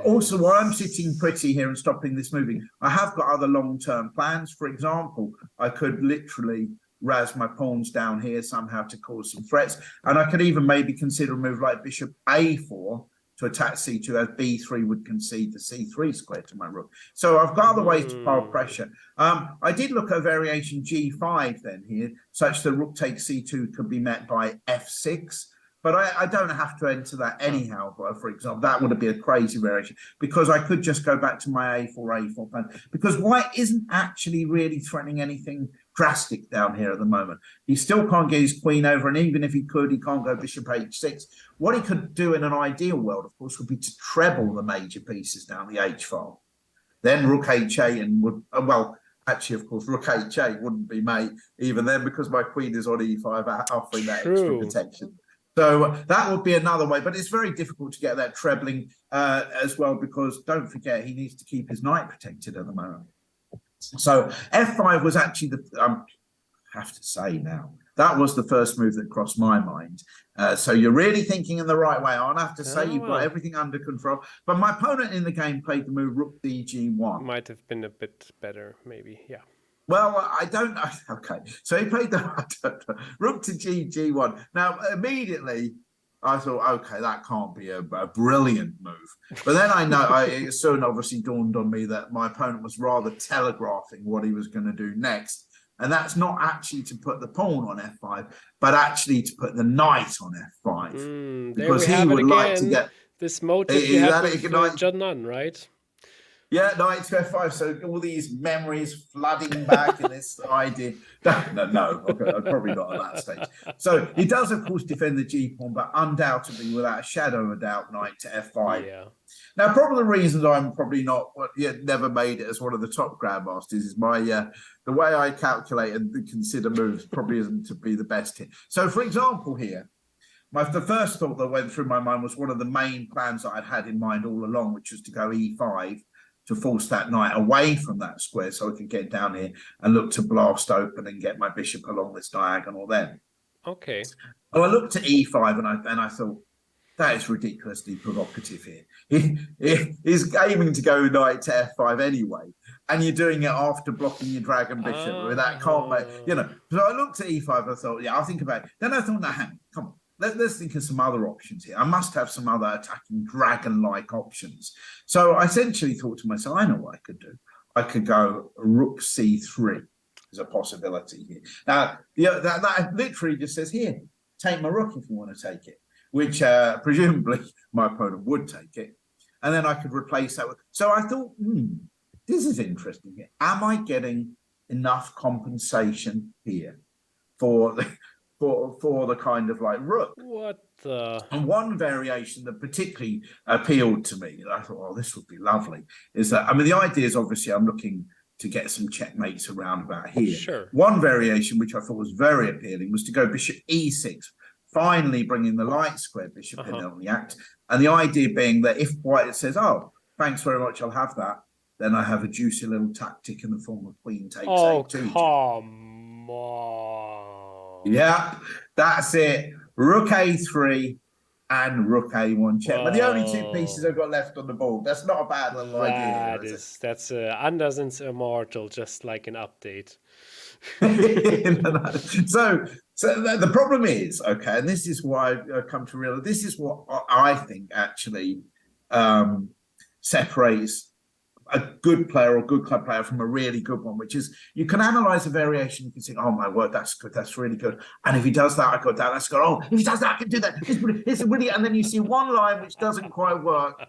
also while I'm sitting pretty here and stopping this moving, I have got other long-term plans. For example, I could literally razz my pawns down here somehow to cause some threats, and I could even maybe consider a move like bishop a4 to attack c2, as b3 would concede the c3 square to my rook. So I've got other ways to pile pressure. I did look at a variation g5 then here, such that rook takes c2 could be met by f6. But I don't have to enter that anyhow, for example. That would be a crazy variation, because I could just go back to my a4 plan, because white isn't actually really threatening anything drastic down here at the moment. He still can't get his queen over, and even if he could, he can't go bishop h6. What he could do in an ideal world, of course, would be to treble the major pieces down the h file. Then rook h8 and would, well, actually, of course, rook h8 wouldn't be mate even then, because my queen is on e5, offering that extra protection. So that would be another way, but it's very difficult to get that trebling as well, because don't forget, he needs to keep his knight protected at the moment. So f5 was actually I have to say now, that was the first move that crossed my mind. So you're really thinking in the right way. I'll have to say you've got everything under control. But my opponent in the game played the move rook dg1. Might have been a bit better, maybe, yeah. Well, I don't know. Okay, so he played the rook to g1. Now, immediately, I thought, okay, that can't be a brilliant move. But then it soon obviously dawned on me that my opponent was rather telegraphing what he was going to do next. And that's not actually to put the pawn on f5, but actually to put the knight on f5. Because he would like to get this motive you had with John Nunn, right? Yeah, knight to f5. So all these memories flooding back in this idea. No, okay, probably not at that stage. So he does, of course, defend the g pawn, but undoubtedly, without a shadow of a doubt, knight to f5. Yeah. Now, probably the reasons I'm probably not never made it as one of the top grandmasters is my the way I calculate and consider moves probably isn't to be the best here. So, for example, here. The first thought that went through my mind was one of the main plans that I'd had in mind all along, which was to go e5 to force that knight away from that square so I could get down here and look to blast open and get my bishop along this diagonal then. Okay. Well, I looked at e5 and I thought, that is ridiculously provocative here. He's aiming to go knight to f5 anyway, and you're doing it after blocking your dragon bishop. That can't make, So I looked at e5, I thought, yeah, I'll think about it. Then I thought, no, hang on, come on. Let's think of some other options here. I must have some other attacking dragon-like options. So I essentially thought to myself, I know what I could do. I could go rook c3 as a possibility here. Now, that literally just says, here, take my rook if you want to take it, which presumably my opponent would take it. And then I could replace that with... So I thought, this is interesting here. Am I getting enough compensation here for the kind of like rook? What the... And one variation that particularly appealed to me, I thought, oh, this would be lovely, is that, I mean, the idea is obviously I'm looking to get some checkmates around about here. Sure. One variation, which I thought was very appealing, was to go bishop e6, finally bringing the light square bishop in on the act. And the idea being that if white says, oh, thanks very much, I'll have that, then I have a juicy little tactic in the form of queen takes a2. Come on. Yeah, that's it. Rook a3, and rook a1 check. But the only two pieces Whoa. I've got left on the board. That's not a bad little idea, is it? That's Andersen's Immortal, just like an update. So the problem is, okay, and this is why I've come to realize this is what I think actually separates a good player or good club player from a really good one, which is you can analyze a variation. You can say, oh my word, that's good, that's really good. And if he does that, I got that, that's good. Oh, if he does that, I can do that. It's really, and then you see one line which doesn't quite work,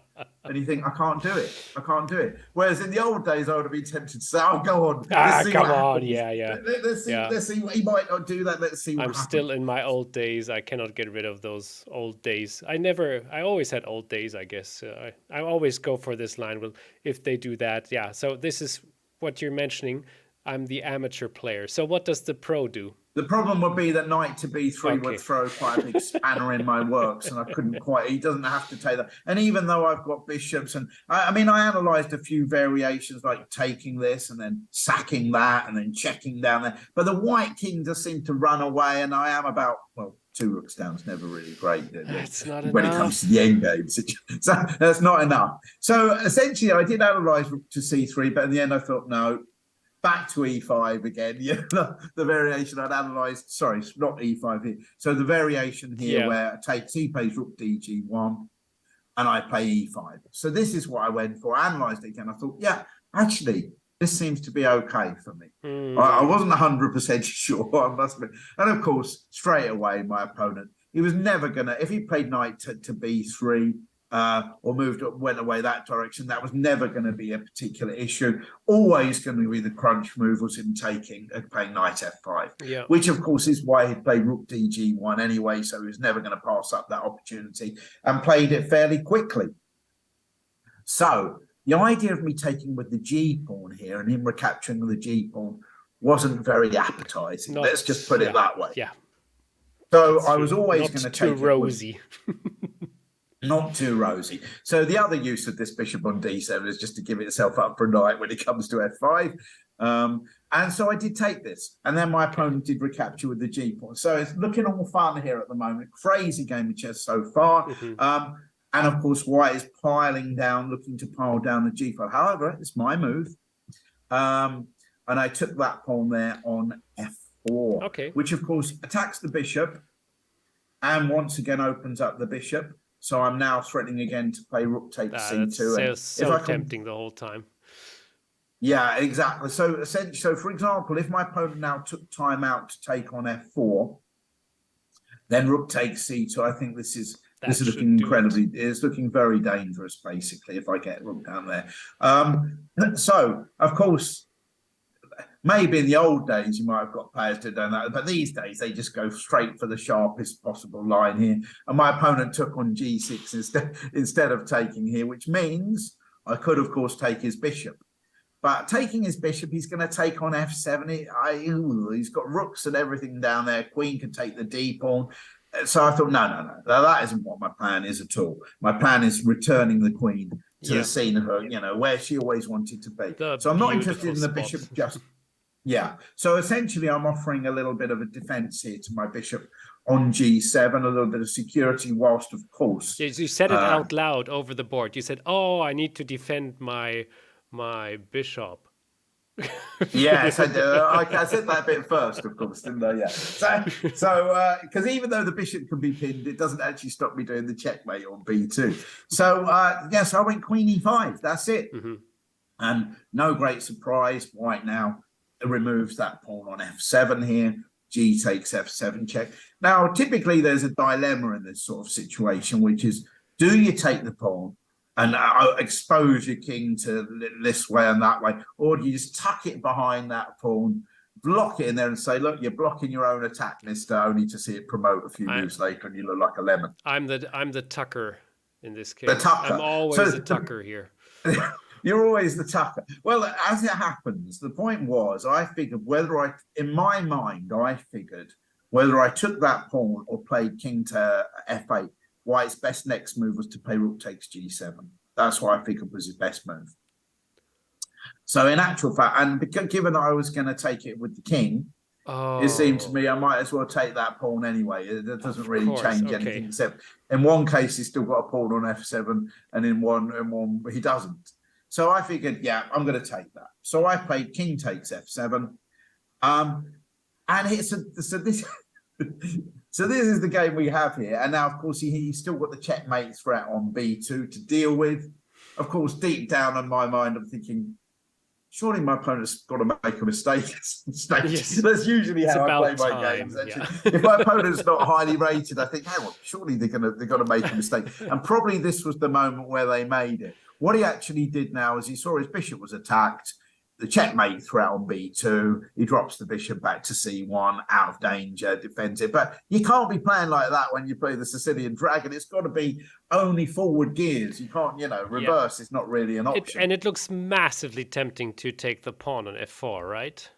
and you think, I can't do it. I can't do it. Whereas in the old days, I would have been tempted to say, oh, go on. Come on. Yeah. Let's see what he might not do that. Let's see what I'm happens. still in my old days. I cannot get rid of those old days. I always had old days, I guess. I always go for this line. Well, if they do that, yeah. So this is what you're mentioning. I'm the amateur player. So what does the pro do? The problem would be that knight to b3 would throw quite a big spanner in my works, and I couldn't quite. He doesn't have to take that. And even though I've got bishops, and I mean, I analysed a few variations like taking this and then sacking that and then checking down there. But the white king does seem to run away, and I am about two rooks down is never really great. That's not when enough. It comes to the end game. So that's not enough. So essentially, I did analyse rook to c3, but in the end, I thought no. Back to e5 again. Yeah, the variation I'd analysed. Sorry, it's not e5 here. So the variation here where I take he plays rook dg1, and I play e5. So this is what I went for. I analysed it again. I thought, yeah, actually, this seems to be okay for me. I wasn't 100% sure. I must admit. And of course, straight away, my opponent, he was never gonna. If he played knight to b3. Or went away that direction, that was never going to be a particular issue. Always going to be the crunch move was him playing knight f5, which of course is why he played rook dg1 anyway, so he was never going to pass up that opportunity and played it fairly quickly. So the idea of me taking with the g pawn here and him recapturing the g pawn wasn't very appetizing. Let's just put it that way. Yeah. So I was always going to take too rosy. Not too rosy. So the other use of this bishop on d7 is just to give itself up for a knight when it comes to f5. And so I did take this. And then my opponent did recapture with the g pawn. So it's looking all fun here at the moment. Crazy game of chess so far. And of course, white is piling down, looking to pile down the g file. However, it's my move. And I took that pawn there on f4, which of course attacks the bishop and once again opens up the bishop. So I'm now threatening again to play rook takes c2. That's so tempting the whole time. Yeah, exactly. So essentially, so for example, if my opponent now took time out to take on f4, then rook takes c2. I think this is looking incredibly. It's looking very dangerous, basically, if I get rook down there. So of course, maybe in the old days you might have got players to do that, but these days they just go straight for the sharpest possible line here. And my opponent took on g6 instead of taking here, which means I could, of course, take his bishop. But taking his bishop, he's going to take on f7. He's got rooks and everything down there. Queen can take the d pawn. So I thought, no, that isn't what my plan is at all. My plan is returning the queen to the scene of her, where she always wanted to be. So I'm not interested in the bishop just. Yeah. So essentially, I'm offering a little bit of a defense here to my bishop on g7, a little bit of security, whilst, of course. You said it out loud over the board. You said, "Oh, I need to defend my bishop." Yes, I did. I said that bit first, of course, didn't I? Yeah. So, because even though the bishop can be pinned, it doesn't actually stop me doing the checkmate on b2. So, yes, I went queen e5. That's it. And no great surprise. White now removes that pawn on f7 here. G takes f7 check. Now, typically, there's a dilemma in this sort of situation, which is, do you take the pawn and expose your king to this way and that way, or do you just tuck it behind that pawn, block it in there and say, look, you're blocking your own attack, mister, only to see it promote a few moves later and you look like a lemon. I'm the tucker in this case. The tucker. I'm always the tucker here. You're always the tucker. Well, as it happens, the point was, I figured in my mind, I figured whether I took that pawn or played king to f8, White's best next move was to play rook takes g7. That's what I figured was his best move. So in actual fact, and given that I was going to take it with the king, It seemed to Oh, me I might as well take that pawn anyway. It doesn't of really course. change anything, Okay. except in one case he's still got a pawn on f7, and in one he doesn't. So I figured, yeah, I'm going to take that. So I played king takes f7, and it's so this. So this is the game we have here, and now of course he's still got the checkmate threat on b2 to deal with. Of course, deep down in my mind, I'm thinking, surely my opponent's got to make a mistake. Yes. That's usually It's how I play about my time, games. Actually, yeah. if my opponent's not highly rated, I think, hang on, surely they're gonna make a mistake. And probably this was the moment where they made it. What he actually did now is he saw his bishop was attacked, the checkmate threat on b2. He drops the bishop back to c1, out of danger, defensive. But you can't be playing like that when you play the Sicilian Dragon. It's got to be only forward gears. You can't, reverse is not really an option. And it looks massively tempting to take the pawn on f4, right?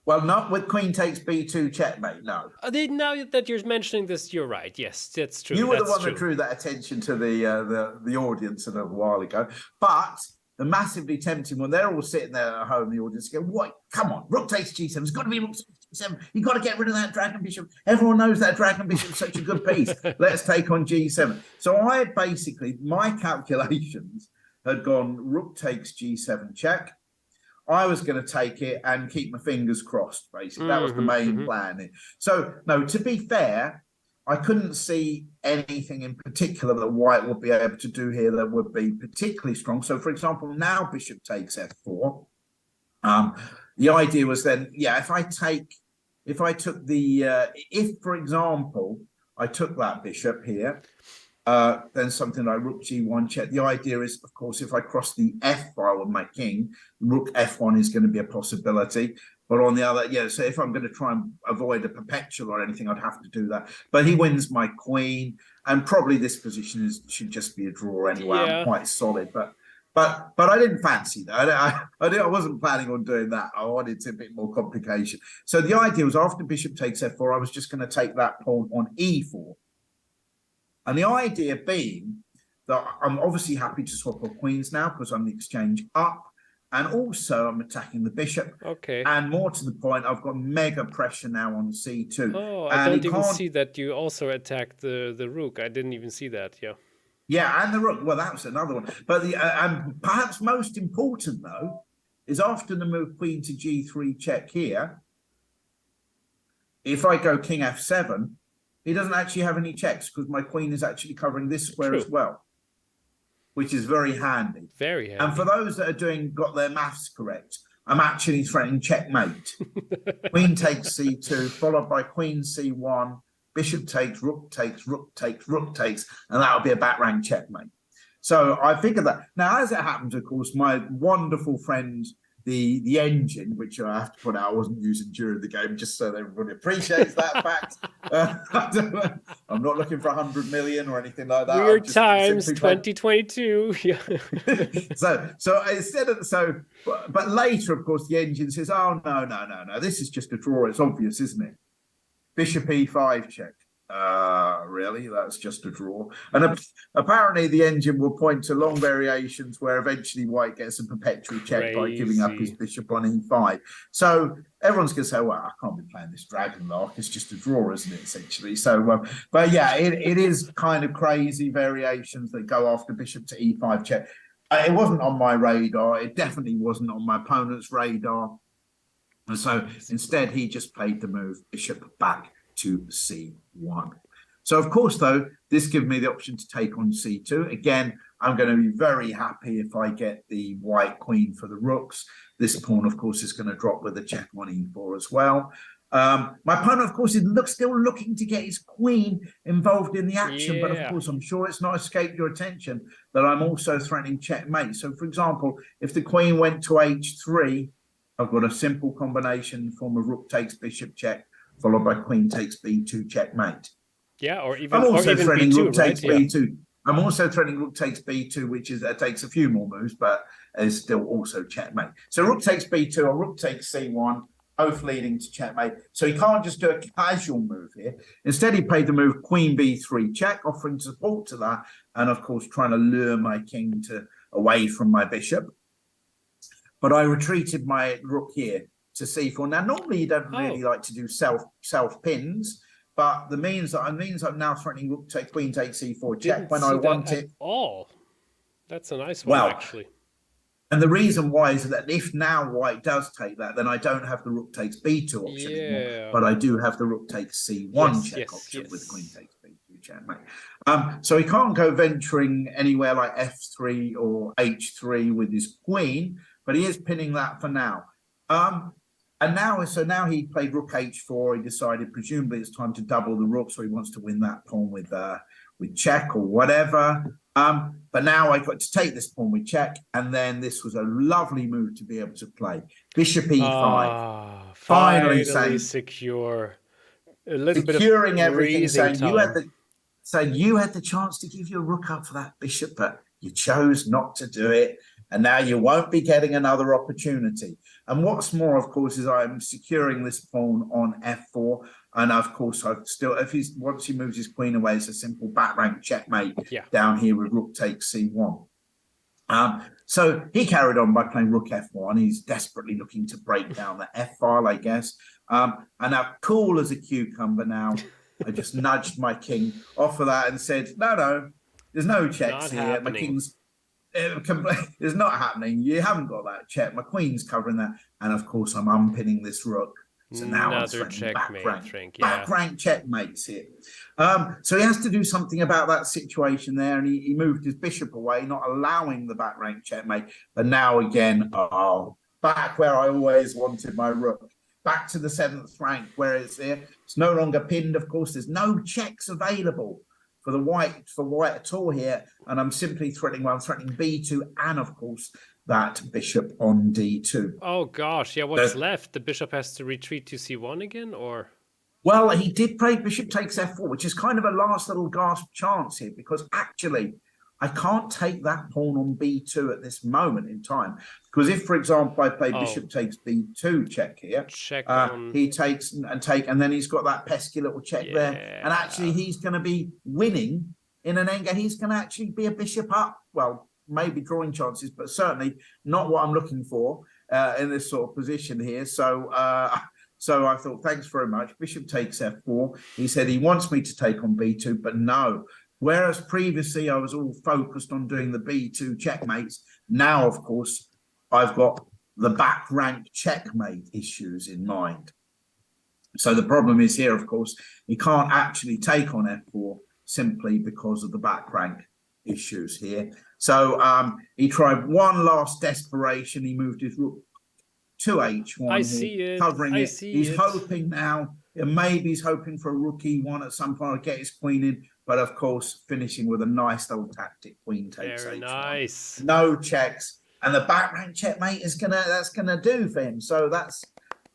Well, not with queen takes b2 checkmate, no. Now that you're mentioning this, you're right. Yes, that's true. You were the That's one true. that drew that attention to the audience a little while ago. But the massively tempting one, they're all sitting there at home, the audience go, what? Come on, rook takes g7. It's got to be rook takes g7. You've got to get rid of that dragon bishop. Everyone knows that dragon bishop's such a good piece. Let's take on g7. So I basically, my calculations had gone rook takes g7 check. I was going to take it and keep my fingers crossed, basically. That was the main plan. So, no, to be fair, I couldn't see anything in particular that white would be able to do here that would be particularly strong. So, for example, now bishop takes f4. The idea was then, yeah, if I took the, if, for example, I took that bishop here, then something like rook g1 check. The idea is, of course, if I cross the f file with my king, rook f1 is going to be a possibility. But on the other, yeah, so if I'm going to try and avoid a perpetual or anything, I'd have to do that. But he wins my queen, and probably this position should just be a draw anyway. Yeah. I'm quite solid, but I didn't fancy that. I wasn't planning on doing that. I wanted a bit more complication. So the idea was after bishop takes f4, I was just going to take that pawn on e4. And the idea being that I'm obviously happy to swap up queens now because I'm the exchange up. And also I'm attacking the bishop. Okay. And more to the point, I've got mega pressure now on c2. Oh, I don't even see that you also attacked the rook. I didn't even see that, yeah. Yeah, and the rook. Well, that was another one. But and perhaps most important, though, is after the move queen to g3 check here, if I go king f7, he doesn't actually have any checks because my queen is actually covering this square as well, which is very handy. Very handy. And for those that are got their maths correct, I'm actually threatening checkmate. Queen takes c2, followed by queen c1, bishop takes, rook takes, rook takes, rook takes, and that'll be a back rank checkmate. So I figured that. Now, as it happens, of course, my wonderful friend, the engine, which I have to put out, I wasn't using during the game, just so that everybody appreciates that fact. I'm not looking for 100 million or anything like that. Weird times, 2022. Yeah. so instead of but later, of course, the engine says, "Oh no, this is just a draw. It's obvious, isn't it? Bishop e5 check. Really? That's just a draw." And apparently the engine will point to long variations where eventually white gets a perpetual check by giving up his bishop on e5. So everyone's going to say, well, I can't be playing this dragon lark. It's just a draw, isn't it, essentially? So, but yeah, it is kind of crazy variations that go after bishop to e5 check. It wasn't on my radar. It definitely wasn't on my opponent's radar. And so instead, he just played the move bishop back to c1. So, of course, though, this gives me the option to take on c2. Again, I'm going to be very happy if I get the white queen for the rooks. This pawn, of course, is going to drop with a check on e4 as well. My opponent, of course, is still looking to get his queen involved in the action. Yeah. But, of course, I'm sure it's not escaped your attention that I'm also threatening checkmate. So, for example, if the queen went to h3, I've got a simple combination in the form of rook takes bishop check, followed by queen takes b2 checkmate. Yeah, or even I'm also threatening b2, rook takes right? b2. Yeah. I'm also threatening rook takes b2, which is takes a few more moves, but is still also checkmate. So rook takes b2 or rook takes c1, both leading to checkmate. So he can't just do a casual move here. Instead, he played the move queen b3 check, offering support to that, and of course trying to lure my king away from my bishop. But I retreated my rook here to c4. Now, normally you don't really like to do self pins, but the means that I'm now threatening rook take queen take c4 check when I want it. Oh, that's a nice one, actually. And the reason why is that if now white does take that, then I don't have the rook takes b2 option anymore, but I do have the rook takes c1 check option with queen takes b2 checkmate. So he can't go venturing anywhere like f3 or h3 with his queen, but he is pinning that for now. And now he played rook h4. He decided presumably it's time to double the rook, so he wants to win that pawn with check or whatever. But now I got to take this pawn with check, and then this was a lovely move to be able to play. Bishop e5. Finally saying, secure. A little securing bit of everything, saying you had the chance to give your rook up for that bishop, but you chose not to do it. And now you won't be getting another opportunity. And what's more, of course, is I'm securing this pawn on f4. And of course, once he moves his queen away, it's a simple back rank checkmate down here with rook takes c1. So he carried on by playing rook f1. He's desperately looking to break down the f file, I guess. And now, cool as a cucumber now, I just nudged my king off of that and said, no, there's no checks here. Happening. My king's... It's not happening. You haven't got that check. My queen's covering that, and of course I'm unpinning this rook. So now another I'm checkmate. Back rank checkmates here. So he has to do something about that situation there, and he moved his bishop away, not allowing the back rank checkmate. But now again, back where I always wanted my rook. Back to the 7th rank where it's there. It's no longer pinned. Of course, there's no checks available for white at all here, and I'm simply threatening b2 and of course that bishop on d2. Oh gosh, yeah, what's left? The bishop has to retreat to c1 again, or? Well, he did play bishop takes f4, which is kind of a last little gasp chance here, because actually I can't take that pawn on b2 at this moment in time, because if, for example, I play bishop takes b2 check here, he takes and then he's got that pesky little check there, and actually he's going to be winning in an endgame. He's going to actually be a bishop up. Well, maybe drawing chances, but certainly not what I'm looking for in this sort of position here. So I thought, thanks very much. Bishop takes f4. He said he wants me to take on b2, but no. Whereas previously I was all focused on doing the b2 checkmates, now, of course, I've got the back rank checkmate issues in mind. So the problem is here, of course, he can't actually take on f4 simply because of the back rank issues here. So he tried one last desperation. He moved his rook to h1. I see it. Covering it. He's hoping now, maybe he's hoping for a rook e1 at some point to get his queen in. But of course, finishing with a nice little tactic, queen takes Very h1. Nice. No checks, and the back rank checkmate is gonna do for him. So that's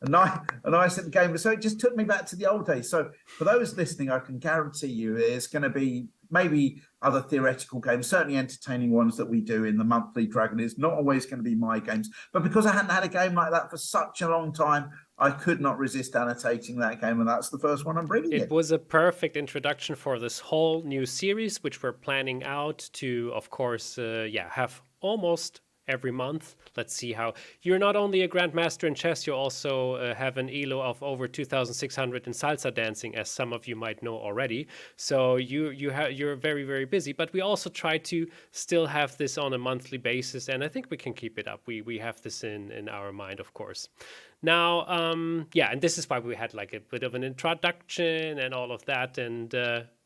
a nice little game. So it just took me back to the old days. So for those listening, I can guarantee you it's going to be maybe other theoretical games, certainly entertaining ones that we do in the monthly Dragon. Is not always going to be my games, but because I hadn't had a game like that for such a long time, I could not resist annotating that game, and that's the first one I'm bringing. It was a perfect introduction for this whole new series, which we're planning out to, of course, have almost every month. Let's see how you're not only a grandmaster in chess, you also have an elo of over 2,600 in salsa dancing, as some of you might know already. So you're very, very busy, but we also try to still have this on a monthly basis, and I think we can keep it up. We have this in our mind, of course. Now, and this is why we had like a bit of an introduction and all of that, and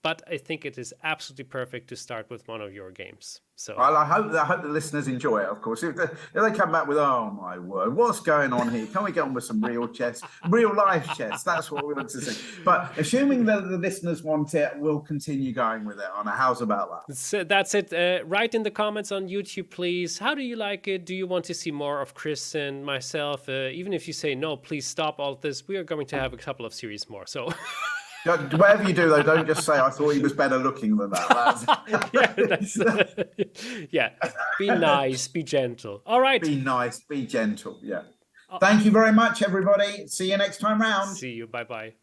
but I think it is absolutely perfect to start with one of your games. So, well, I hope the listeners enjoy it. Of course, if they come back with, "Oh my word, what's going on here? Can we get on with some real chess, real life chess?" That's what we want to see. But assuming that the listeners want it, we'll continue going with it. Anna, how's about that? So that's it. Write in the comments on YouTube, please. How do you like it? Do you want to see more of Chris and myself? Even if you say no, please stop all this. We are going to have a couple of series more. So. Whatever you do, though, don't just say, "I thought he was better looking than that." Be nice, be gentle. All right. Be nice, be gentle. Yeah. Thank you very much, everybody. See you next time round. See you. Bye-bye.